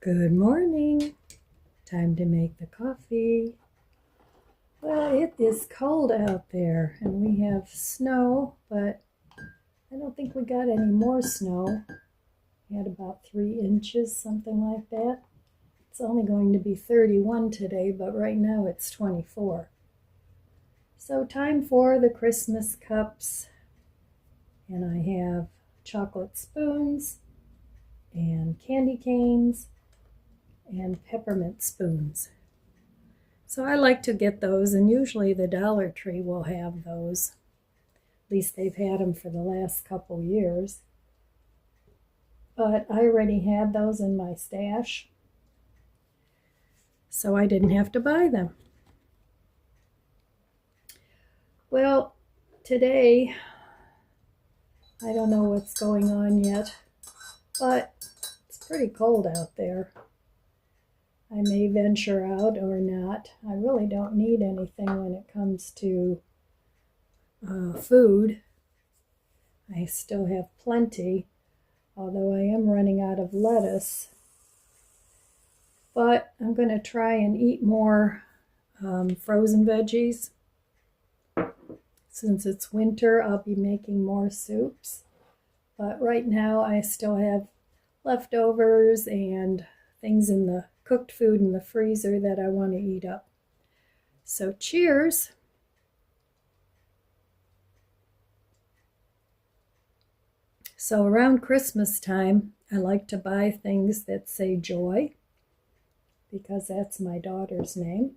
Good morning. Time to make the coffee. Well, it is cold out there and we have snow, but I don't think we got any more snow. We had about 3 inches, something like that. It's only going to be 31 today, but right now it's 24. So time for the Christmas cups. And I have chocolate spoons and candy canes and peppermint spoons. So I like to get those, and usually the Dollar Tree will have those. At least they've had them for the last couple years. But I already had those in my stash, so I didn't have to buy them. Well, today, I don't know what's going on yet, but it's pretty cold out there. I may venture out or not. I really don't need anything when it comes to food. I still have plenty, although I am running out of lettuce. But I'm going to try and eat more frozen veggies. Since it's winter, I'll be making more soups. But right now I still have leftovers and things in the cooked food in the freezer that I want to eat up. So cheers. So around Christmas time, I like to buy things that say joy, because that's my daughter's name.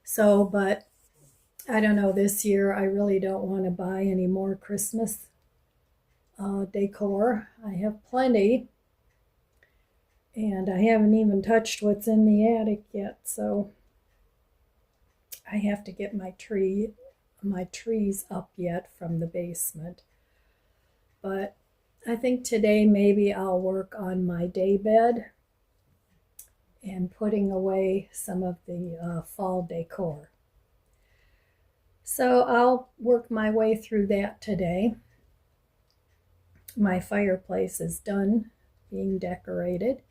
So, but I don't know, this year I really don't want to buy any more Christmas decor. I have plenty. And I haven't even touched what's in the attic yet, so I have to get my trees up yet from the basement. But I think today maybe I'll work on my day bed and putting away some of the fall decor. So I'll work my way through that today. My fireplace is done being decorated.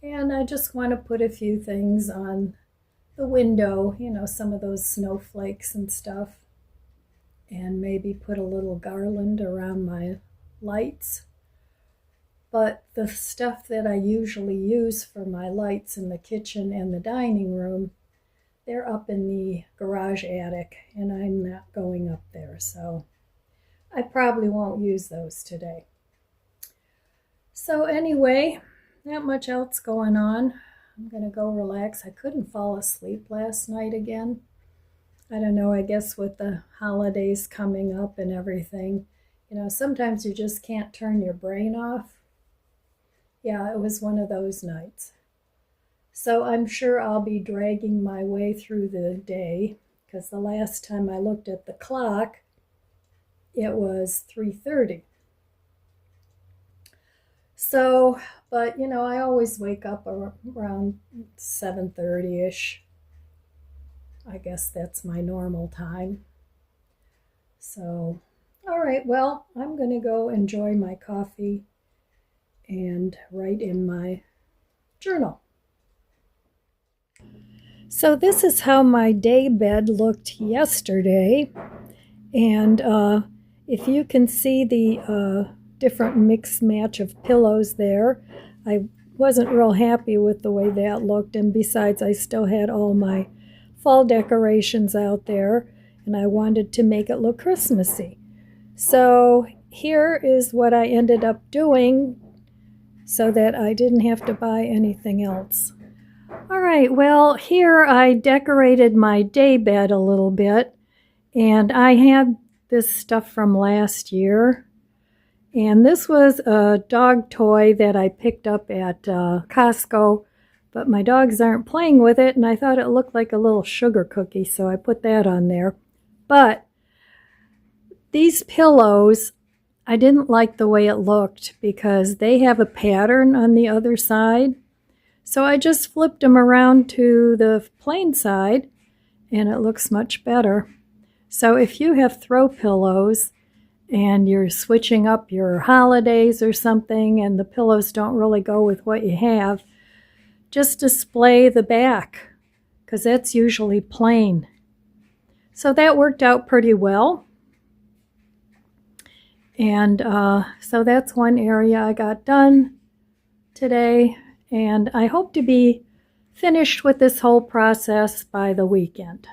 And I just want to put a few things on the window, some of those snowflakes and stuff. And maybe put a little garland around my lights. But the stuff that I usually use for my lights in the kitchen and the dining room, they're up in the garage attic, and I'm not going up there. So I probably won't use those today. So anyway, not much else going on. I'm going to go relax. I couldn't fall asleep last night again. I don't know, I guess with the holidays coming up and everything, sometimes you just can't turn your brain off. Yeah, it was one of those nights. So I'm sure I'll be dragging my way through the day, because the last time I looked at the clock, it was 3:30. So, but I always wake up around 7:30-ish. I guess that's my normal time. So, all right, well, I'm going to go enjoy my coffee and write in my journal. So this is how my day bed looked yesterday. And if you can see the different mix match of pillows there, I wasn't real happy with the way that looked, and besides I still had all my fall decorations out there and I wanted to make it look Christmassy. So here is what I ended up doing so that I didn't have to buy anything else. All right, well, here I decorated my day bed a little bit, and I had this stuff from last year. And this was a dog toy that I picked up at Costco, but my dogs aren't playing with it, and I thought it looked like a little sugar cookie, so I put that on there. But these pillows, I didn't like the way it looked because they have a pattern on the other side. So I just flipped them around to the plain side, and it looks much better. So if you have throw pillows and you're switching up your holidays or something and the pillows don't really go with what you have, just display the back, because that's usually plain. So that worked out pretty well. And so that's one area I got done today, and I hope to be finished with this whole process by the weekend.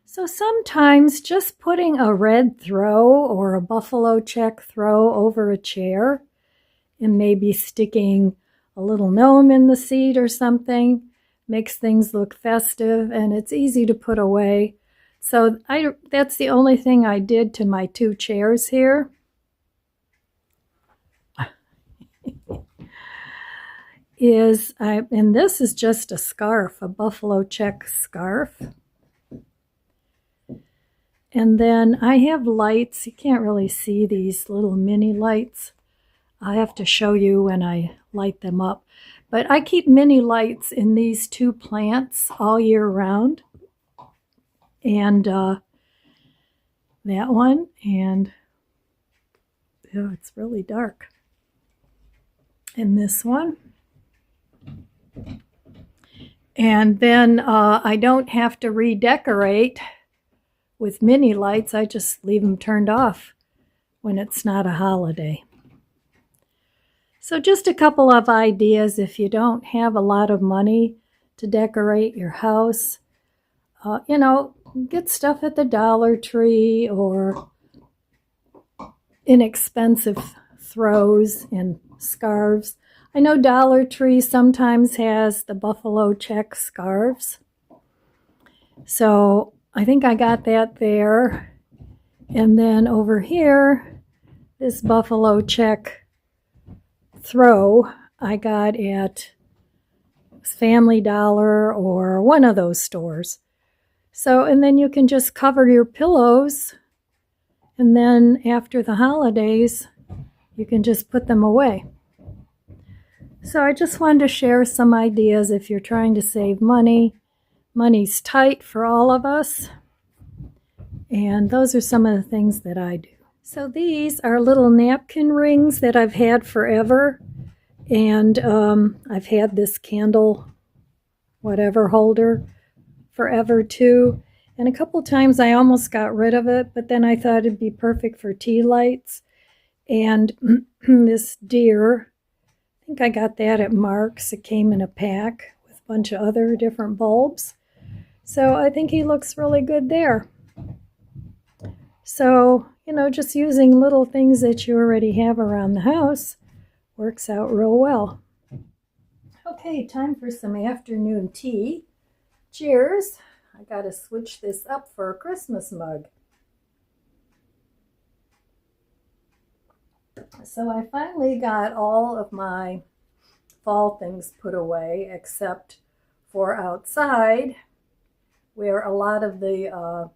So sometimes just putting a red throw or a buffalo check throw over a chair and maybe sticking a little gnome in the seat or something makes things look festive, and it's easy to put away. So that's the only thing I did to my two chairs here. And this is just a scarf, a buffalo check scarf. And then I have lights. You can't really see these little mini lights. I have to show you when I light them up. But I keep mini lights in these two plants all year round. And that one, and oh, it's really dark. And this one. And then I don't have to redecorate with mini lights. I just leave them turned off when it's not a holiday. So just a couple of ideas if you don't have a lot of money to decorate your house. Get stuff at the Dollar Tree or inexpensive throws and scarves. I know Dollar Tree sometimes has the buffalo check scarves. So I think I got that there. And then over here, this buffalo check throw I got at Family Dollar or one of those stores. So, and then you can just cover your pillows, and then after the holidays, you can just put them away. So I just wanted to share some ideas if you're trying to save money. Money's tight for all of us, and those are some of the things that I do. So these are little napkin rings that I've had forever, and I've had this candle whatever holder forever too, and a couple times I almost got rid of it, but then I thought it'd be perfect for tea lights. And this deer, I think I got that at Mark's. It came in a pack with a bunch of other different bulbs. So I think he looks really good there. So, just using little things that you already have around the house works out real well. Okay, time for some afternoon tea. Cheers. I gotta switch this up for a Christmas mug. So I finally got all of my fall things put away except for outside, where a lot of the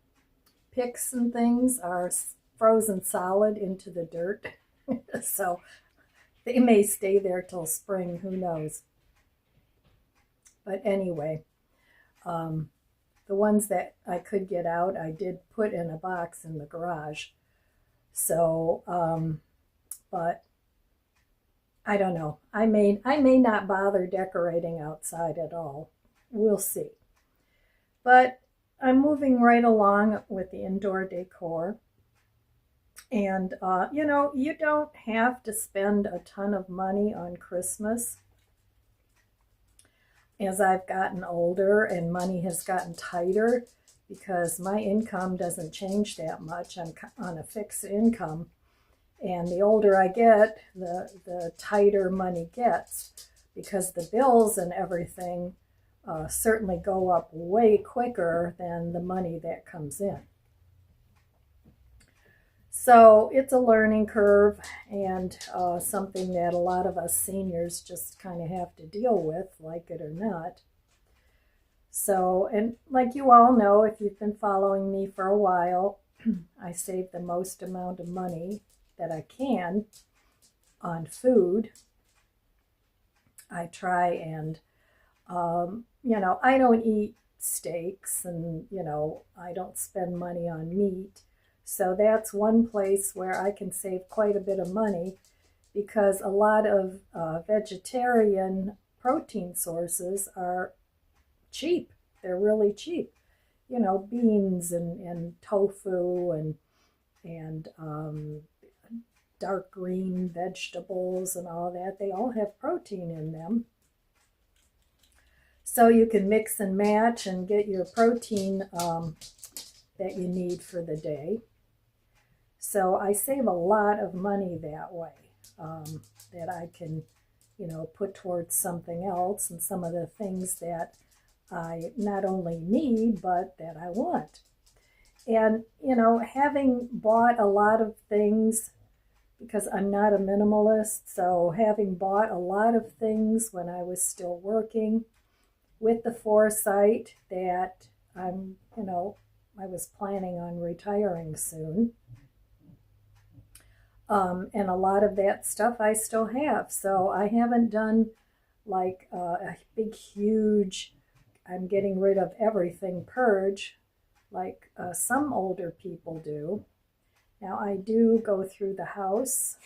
picks and things are frozen solid into the dirt. So they may stay there till spring, who knows. But anyway, the ones that I could get out, I did put in a box in the garage. So, but I don't know. I may not bother decorating outside at all. We'll see. But I'm moving right along with the indoor decor. And, you don't have to spend a ton of money on Christmas. As I've gotten older and money has gotten tighter, because my income doesn't change that much. I'm on a fixed income. And the older I get, the tighter money gets, because the bills and everything certainly go up way quicker than the money that comes in. So it's a learning curve, and something that a lot of us seniors just kind of have to deal with, like it or not. So, and like you all know, if you've been following me for a while, I save the most amount of money that I can on food. I try and, I don't eat steaks, and, I don't spend money on meat. So that's one place where I can save quite a bit of money, because a lot of vegetarian protein sources are cheap. They're really cheap. You know, beans and tofu and dark green vegetables and all that, they all have protein in them. So you can mix and match and get your protein that you need for the day. So I save a lot of money that way, that I can, put towards something else and some of the things that I not only need, but that I want. And, having bought a lot of things, because I'm not a minimalist, so having bought a lot of things when I was still working, with the foresight that I was planning on retiring soon. And a lot of that stuff I still have. So I haven't done like a big, huge, I'm getting rid of everything purge like some older people do. Now I do go through the house,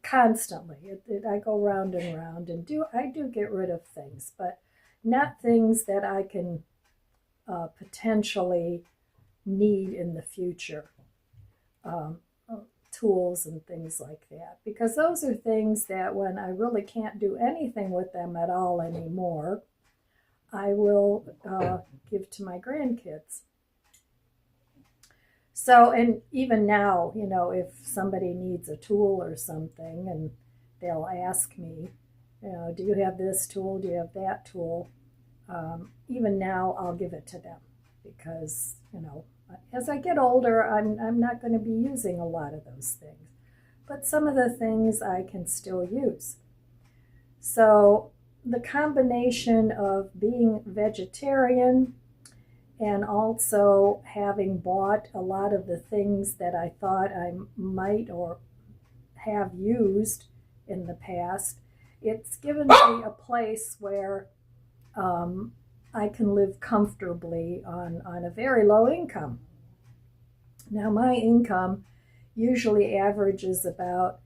constantly. I go round and round and I do get rid of things, but not things that I can potentially need in the future. Tools and things like that, because those are things that when I really can't do anything with them at all anymore, I will give to my grandkids. So, and even now, if somebody needs a tool or something and they'll ask me, do you have this tool? Do you have that tool? Even now, I'll give it to them because, as I get older, I'm not going to be using a lot of those things. But some of the things I can still use. So the combination of being vegetarian and also having bought a lot of the things that I thought I might or have used in the past, it's given me a place where I can live comfortably on a very low income. Now my income usually averages about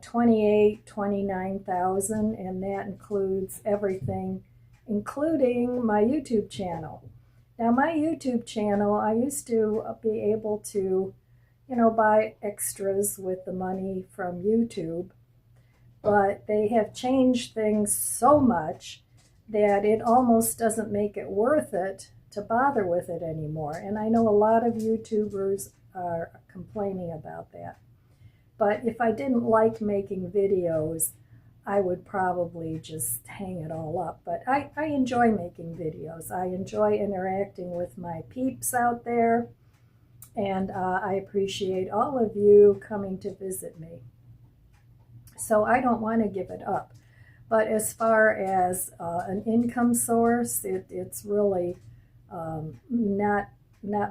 29,000, and that includes everything, including my YouTube channel. Now my YouTube channel, I used to be able to, buy extras with the money from YouTube, but they have changed things so much that it almost doesn't make it worth it to bother with it anymore. And I know a lot of YouTubers are complaining about that. But if I didn't like making videos, I would probably just hang it all up. But I enjoy making videos. I enjoy interacting with my peeps out there. And I appreciate all of you coming to visit me. So I don't want to give it up. But as far as an income source, it's really not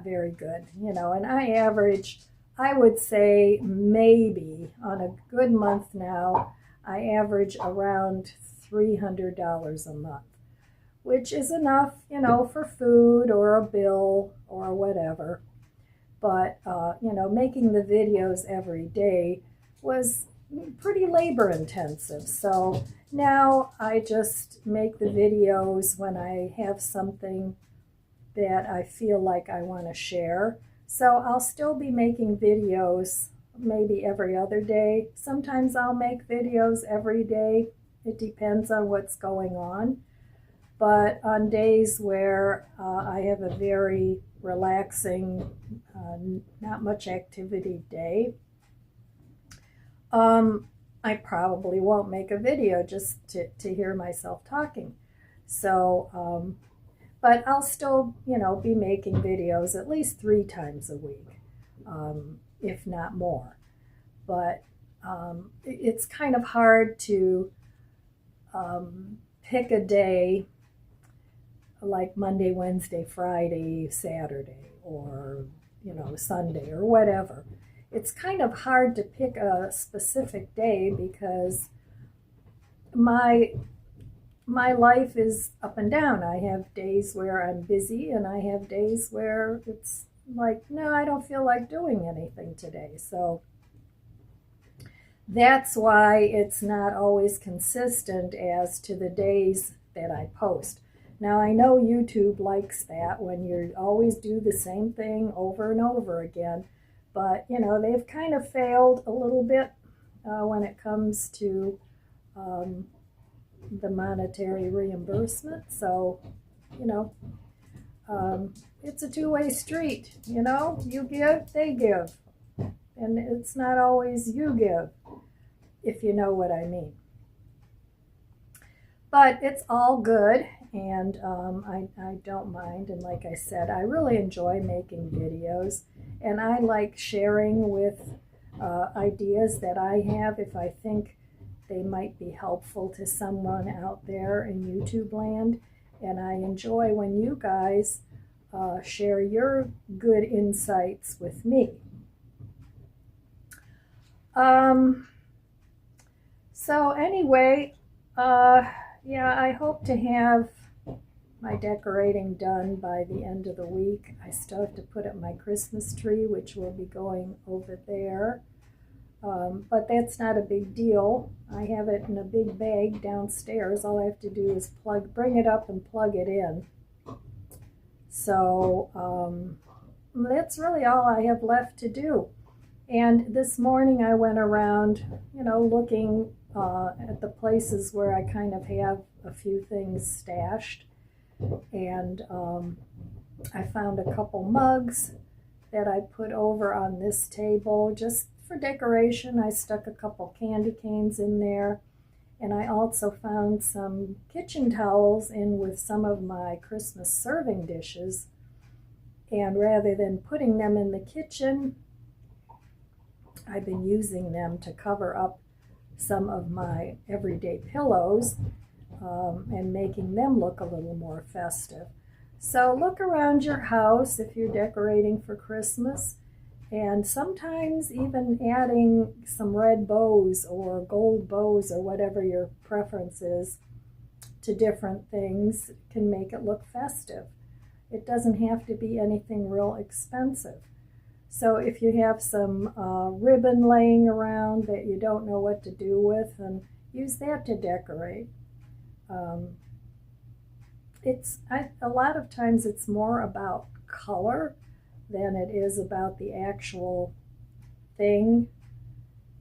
very good, and I average, I would say maybe on a good month now, I average around $300 a month, which is enough, for food or a bill or whatever. But, making the videos every day was pretty labor intensive. So now I just make the videos when I have something that I feel like I want to share. So I'll still be making videos maybe every other day. Sometimes I'll make videos every day. It depends on what's going on. But on days where I have a very relaxing, not much activity day, I probably won't make a video just to hear myself talking. So, but I'll still, be making videos at least 3 times a week, if not more. But it's kind of hard to pick a day like Monday, Wednesday, Friday, Saturday, or, Sunday or whatever. It's kind of hard to pick a specific day because my my life is up and down. I have days where I'm busy, and I have days where it's like, no, I don't feel like doing anything today. So that's why it's not always consistent as to the days that I post. Now, I know YouTube likes that when you always do the same thing over and over again, but you know, they've kind of failed a little bit when it comes to the monetary reimbursement. So, you know, it's a two-way street. You know, you give, they give, and it's not always you give, if you know what I mean. But it's all good, and I don't mind. And like I said, I really enjoy making videos, and I like sharing with ideas that I have if I think they might be helpful to someone out there in YouTube land. And I enjoy when you guys share your good insights with me. So anyway, yeah, I hope to have my decorating done by the end of the week. I still have to put up my Christmas tree, which will be going over there. But that's not a big deal. I have it in a big bag downstairs. All I have to do is bring it up and plug it in. So that's really all I have left to do. And this morning I went around, you know, looking at the places where I kind of have a few things stashed. And I found a couple mugs that I put over on this table just for decoration. I stuck a couple candy canes in there. And I also found some kitchen towels in with some of my Christmas serving dishes. And rather than putting them in the kitchen, I've been using them to cover up some of my everyday pillows and making them look a little more festive. So look around your house if you're decorating for Christmas, and sometimes even adding some red bows or gold bows or whatever your preference is to different things can make it look festive. It doesn't have to be anything real expensive. So if you have some ribbon laying around that you don't know what to do with, then use that to decorate. A lot of times it's more about color than it is about the actual thing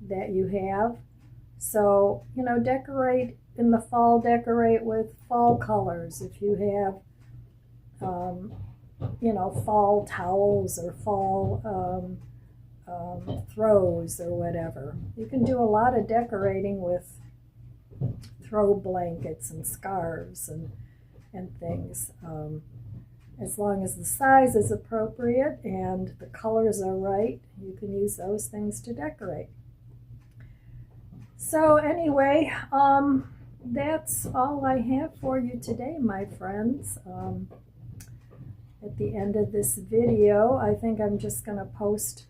that you have. So, you know, decorate in the fall, decorate with fall colors. If you have you know, fall towels or fall throws or whatever. You can do a lot of decorating with throw blankets and scarves and things. As long as the size is appropriate and the colors are right, you can use those things to decorate. So anyway, that's all I have for you today, my friends. At the end of this video, I think I'm just going to post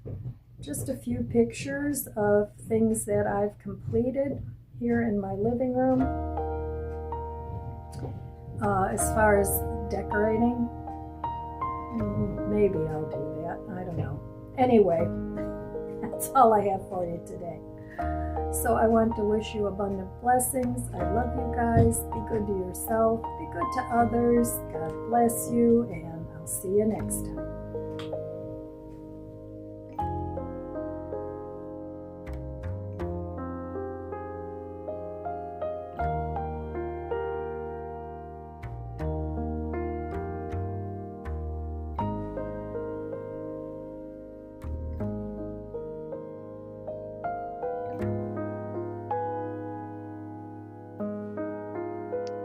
just a few pictures of things that I've completed here in my living room. As far as decorating, maybe I'll do that. I don't know. Anyway, that's all I have for you today. So I want to wish you abundant blessings. I love you guys. Be good to yourself. Be good to others. God bless you, and I'll see you next time.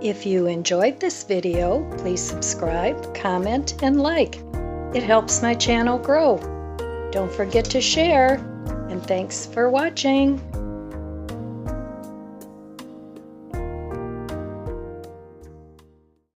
If you enjoyed this video, please subscribe, comment, and like. It helps my channel grow. Don't forget to share, and thanks for watching.